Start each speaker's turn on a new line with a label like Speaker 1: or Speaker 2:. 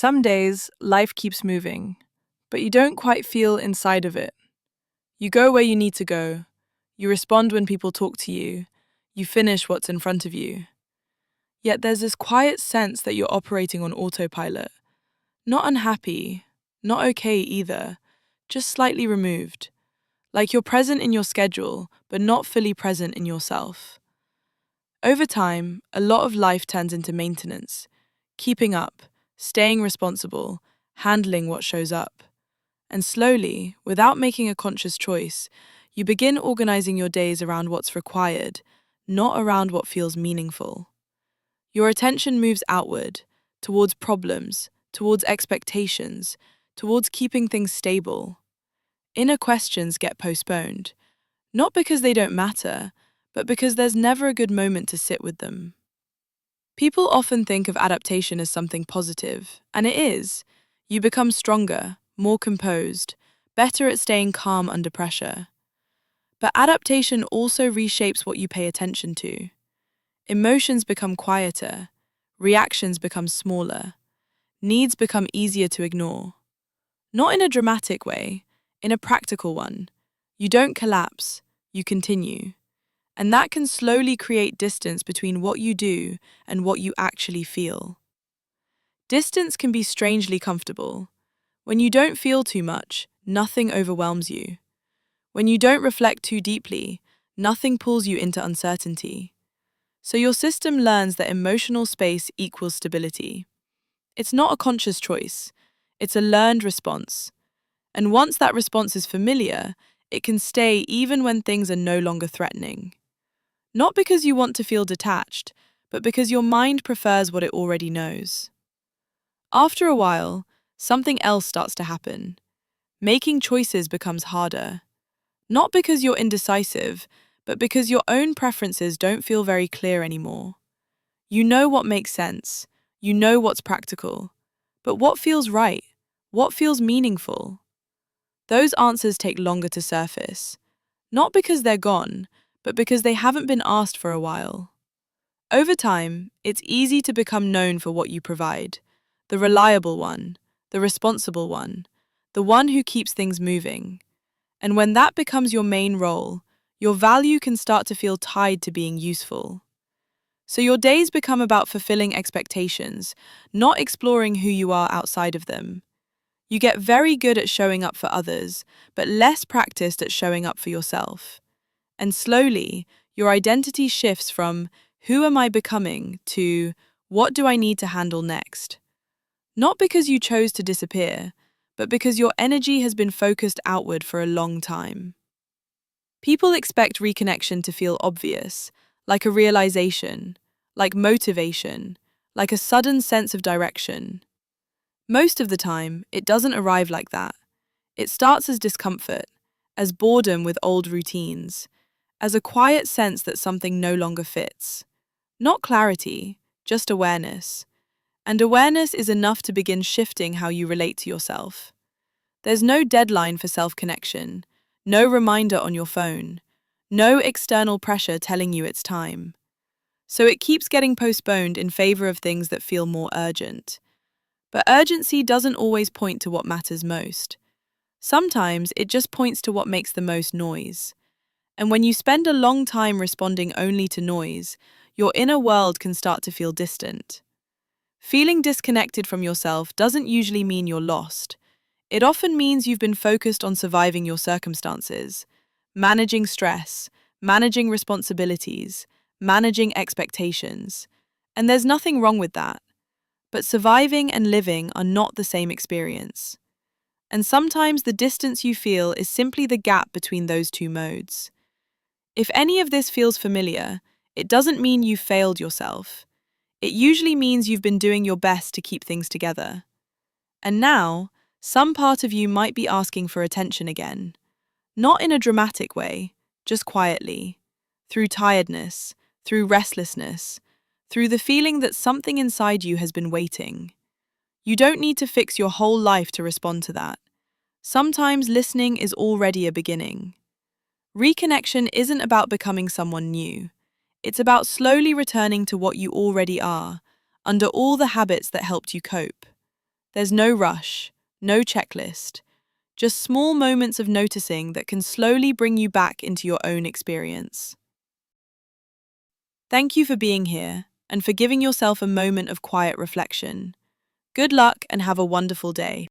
Speaker 1: Some days, life keeps moving, but you don't quite feel inside of it. You go where you need to go. You respond when people talk to you. You finish what's in front of you. Yet there's this quiet sense that you're operating on autopilot. Not unhappy, not okay either, just slightly removed. Like you're present in your schedule, but not fully present in yourself. Over time, a lot of life turns into maintenance, keeping up, staying responsible, handling what shows up. And slowly, without making a conscious choice, you begin organizing your days around what's required, not around what feels meaningful. Your attention moves outward, towards problems, towards expectations, towards keeping things stable. Inner questions get postponed, not because they don't matter, but because there's never a good moment to sit with them. People often think of adaptation as something positive, and it is. You become stronger, more composed, better at staying calm under pressure. But adaptation also reshapes what you pay attention to. Emotions become quieter, reactions become smaller, needs become easier to ignore. Not in a dramatic way, in a practical one. You don't collapse, you continue. And that can slowly create distance between what you do and what you actually feel. Distance can be strangely comfortable. When you don't feel too much, nothing overwhelms you. When you don't reflect too deeply, nothing pulls you into uncertainty. So your system learns that emotional space equals stability. It's not a conscious choice, it's a learned response. And once that response is familiar, it can stay even when things are no longer threatening. Not because you want to feel detached, but because your mind prefers what it already knows. After a while, something else starts to happen. Making choices becomes harder. Not because you're indecisive, but because your own preferences don't feel very clear anymore. You know what makes sense, you know what's practical, but what feels right? What feels meaningful? Those answers take longer to surface, not because they're gone, but because they haven't been asked for a while. Over time, it's easy to become known for what you provide, the reliable one, the responsible one who keeps things moving. And when that becomes your main role, your value can start to feel tied to being useful. So your days become about fulfilling expectations, not exploring who you are outside of them. You get very good at showing up for others, but less practiced at showing up for yourself. And slowly, your identity shifts from who am I becoming to what do I need to handle next? Not because you chose to disappear, but because your energy has been focused outward for a long time. People expect reconnection to feel obvious, like a realization, like motivation, like a sudden sense of direction. Most of the time, it doesn't arrive like that. It starts as discomfort, as boredom with old routines, as a quiet sense that something no longer fits. Not clarity, just awareness. And awareness is enough to begin shifting how you relate to yourself. There's no deadline for self-connection, no reminder on your phone, no external pressure telling you it's time. So it keeps getting postponed in favor of things that feel more urgent. But urgency doesn't always point to what matters most. Sometimes it just points to what makes the most noise. And when you spend a long time responding only to noise, your inner world can start to feel distant. Feeling disconnected from yourself doesn't usually mean you're lost. It often means you've been focused on surviving your circumstances, managing stress, managing responsibilities, managing expectations. And there's nothing wrong with that. But surviving and living are not the same experience. And sometimes the distance you feel is simply the gap between those two modes. If any of this feels familiar, it doesn't mean you've failed yourself. It usually means you've been doing your best to keep things together. And now, some part of you might be asking for attention again. Not in a dramatic way, just quietly. Through tiredness, through restlessness, through the feeling that something inside you has been waiting. You don't need to fix your whole life to respond to that. Sometimes listening is already a beginning. Reconnection isn't about becoming someone new. It's about slowly returning to what you already are, under all the habits that helped you cope. There's no rush, no checklist, just small moments of noticing that can slowly bring you back into your own experience. Thank you for being here and for giving yourself a moment of quiet reflection. Good luck and have a wonderful day.